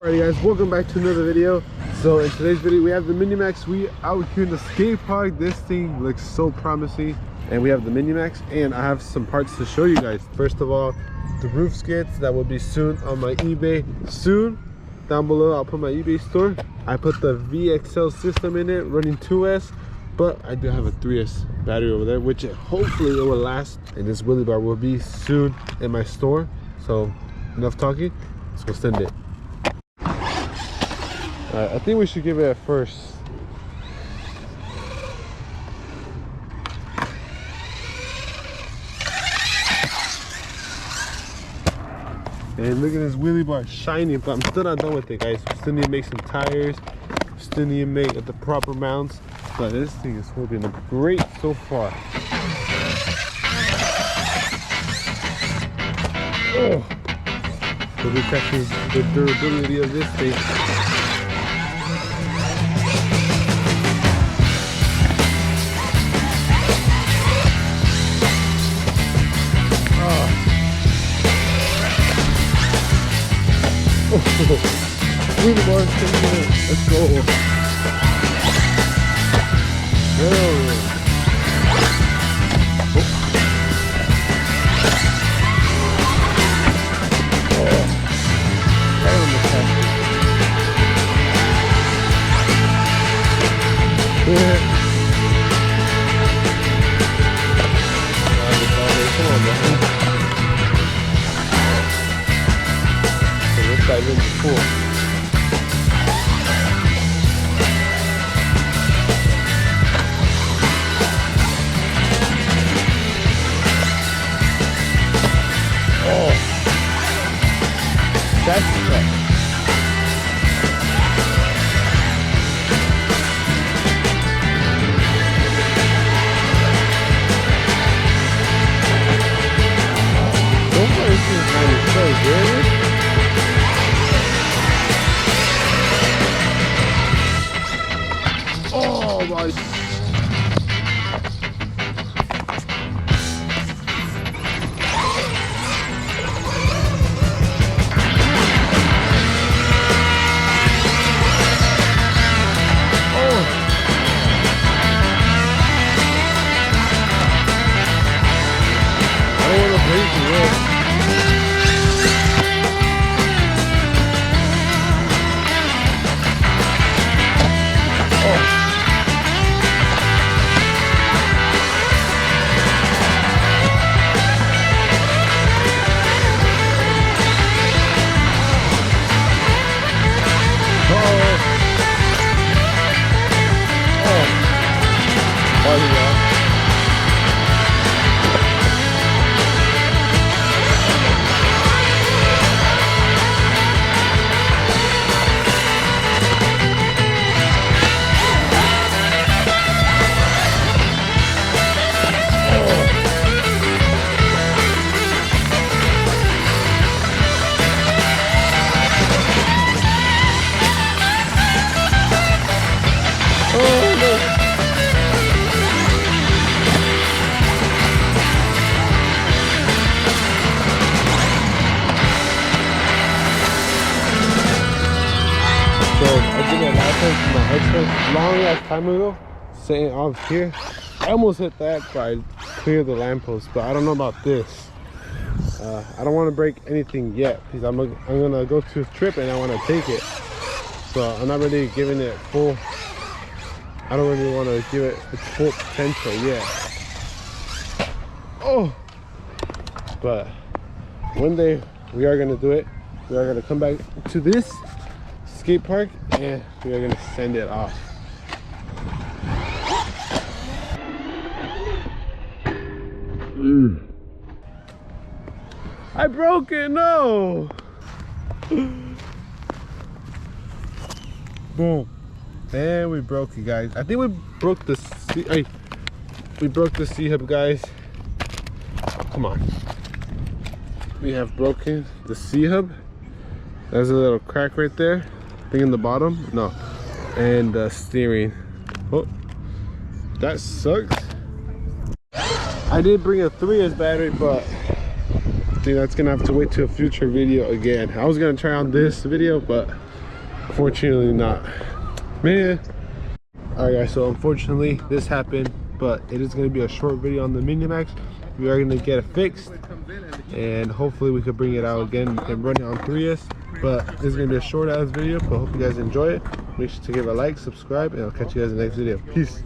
Alrighty guys, welcome back to another video. So in today's video we have the Mini Maxx. We out here in the skate park. This thing looks so promising, and we have the Mini Maxx, and I have some parts to show you guys. First of all, the roof skids that will be soon on my eBay. Soon down below I'll put my eBay store. I put the VXL system in it running 2S, but I do have a 3S battery over there, which hopefully it will last, and this wheelie bar will be soon in my store. So enough talking, let's go send it. I think we should give it a first. And look at this wheelie bar shiny, but I'm still not done with it, guys. We still need to make some tires. Still need to make the proper mounts. But this thing is holding up great so far. Oh, we'll be checking the durability of this thing. Wheelie bar, let's go. Hell yeah. Arrma Kraton. Come on, man. So let's dive into the pool. That's the truck. So far, this is kind of so good. Oh my. Long ass time ago, sitting off here. I almost hit that, but I cleared the lamppost. But I don't know about this. I don't want to break anything yet because I'm gonna go to a trip and I want to take it. So I'm not really giving it full. I don't really want to give it its full potential yet. Oh, but one day we are gonna do it. We are gonna come back to this skate park and we are gonna send it off. I broke it, no. Boom, and we broke it, guys. I think we broke the C-hub, guys. Come on, we have broken the C-hub. There's a little crack right there. I think in the bottom, no, and the steering. Oh, that sucks. I did bring a 3S battery, but think that's gonna have to wait to a future video again. I was gonna try on this video, but unfortunately not. Man. Alright guys, so unfortunately this happened, but it is gonna be a short video on the Mini Maxx. We are gonna get it fixed, and hopefully we could bring it out again and run it on 3S. But this is gonna be a short ass video, but hope you guys enjoy it. Make sure to give a like, subscribe, and I'll catch you guys in the next video. Peace.